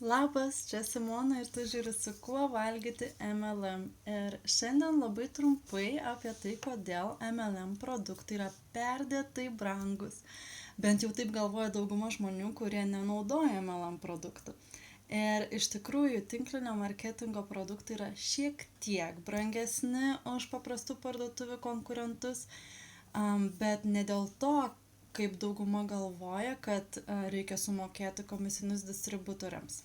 Labas, čia Simona ir tu žiūri su kuo valgyti MLM. Ir šiandien labai trumpai apie tai, kodėl MLM produktai yra perdėtai brangus. Bent jau taip galvoja dauguma žmonių, kurie nenaudoja MLM produktų. Ir iš tikrųjų tinklinio marketingo produktai yra šiek tiek brangesni už paprastų parduotuvių konkurentus, bet ne dėl to, kaip dauguma galvoja, kad reikia sumokėti komisinius distributoriams.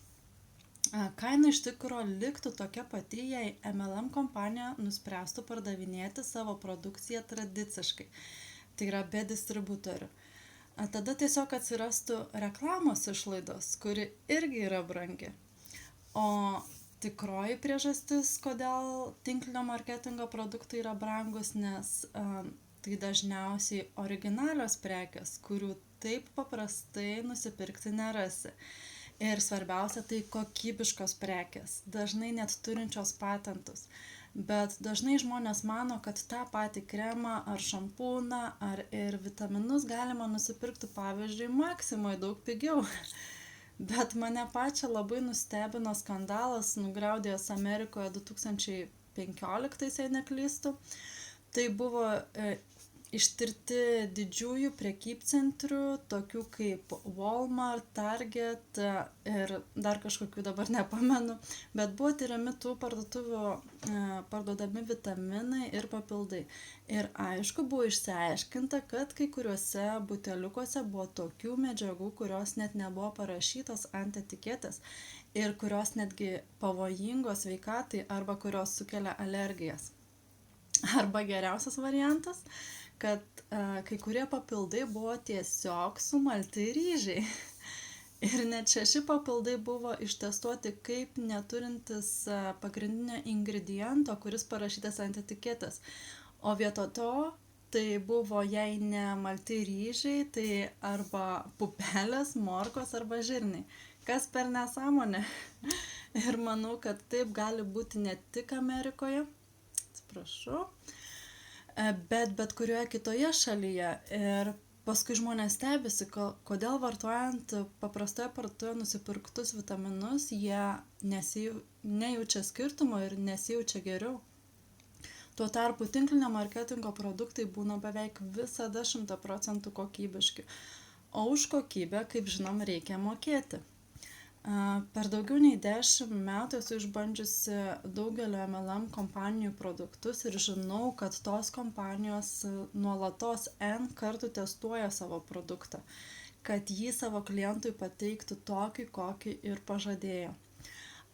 Kaina iš tikro liktų tokia pati, jei MLM kompanija nuspręstų pardavinėti savo produkciją tradiciškai, tai yra be distributorių. Tada tiesiog atsirastų reklamos išlaidos, kuri irgi yra brangi. O tikroji priežastis, kodėl tinklinio marketingo produktai yra brangus, nes tai dažniausiai originalios prekės, kurių taip paprastai nusipirkti nerasi. Ir svarbiausia, tai kokybiškos prekės, dažnai net turinčios patentus. Bet dažnai žmonės mano, kad tą patį kremą ar šampūną ar ir vitaminus galima nusipirkti, pavyzdžiui, Maksimoj daug pigiau. Bet mane pačią labai nustebino skandalas, nugriaudėjęs Amerikoje 2015, jei neklystu. Tai buvo ištirti didžiųjų prekybcentrių, tokių kaip Walmart, Target ir dar kažkokių dabar nepamenu, bet buvo tyriami tų parduotuvių parduodami vitaminai ir papildai. Ir aišku, buvo išsiaiškinta, kad kai kuriuose buteliukuose buvo tokių medžiagų, kurios net nebuvo parašytos ant etiketės ir kurios netgi pavojingos sveikatai arba kurios sukelia alergijas. Arba geriausias variantas, kad kai kurie papildai buvo tiesiog sumalti ryžiai. Ir net 6 papildai buvo ištestuoti kaip neturintis pagrindinio ingrediento, kuris parašytas ant etiketės. O vieto to, tai buvo jei ne malti ryžiai, tai arba pupelės, morkos arba žirniai. Kas per nesąmonę? Ir manau, kad taip gali būti ne tik Amerikoje, bet kurioje kitoje šalyje. Ir paskui žmonės stebisi, kodėl vartojant paprastoje parduotuvėje nusipirktus vitaminus jie nejaučia skirtumo ir nesijaučia geriau. Tuo tarpu tinklinio marketingo produktai būna beveik visada 100% kokybiški, o už kokybę, kaip žinom, reikia mokėti. Per daugiau nei 10 metų esu išbandžiusi daugelio MLM kompanijų produktus ir žinau, kad tos kompanijos nuolatos N kartų testuoja savo produktą, kad jį savo klientui pateiktų tokį, kokį ir pažadėjo.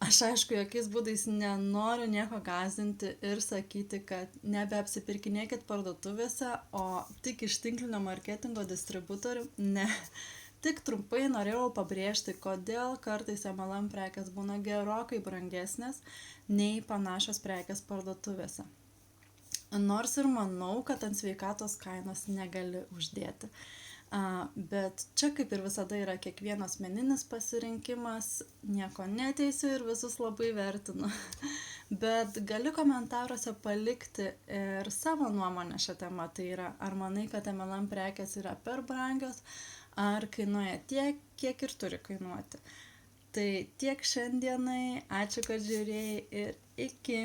Aš aišku, jokiais būdais nenoriu nieko gąsdinti ir sakyti, kad nebeapsipirkinėkit parduotuvėse, o tik iš tinklinio marketingo distributorių, ne. Tik trumpai norėjau pabrėžti, kodėl kartais MLM prekės būna gerokai brangesnės nei panašios prekės parduotuvėse. Nors ir manau, kad ant sveikatos kainos negali uždėti. Bet čia kaip ir visada yra kiekvieno asmeninis pasirinkimas, nieko neteisiu ir visus labai vertinu. Bet gali komentaruose palikti ir savo nuomonę šią temą, tai yra, ar manai, kad MLM prekės yra per brangios, ar kainuoja tiek, kiek ir turi kainuoti. Tai tiek šiandienai, ačiū, kad žiūrėjai ir iki.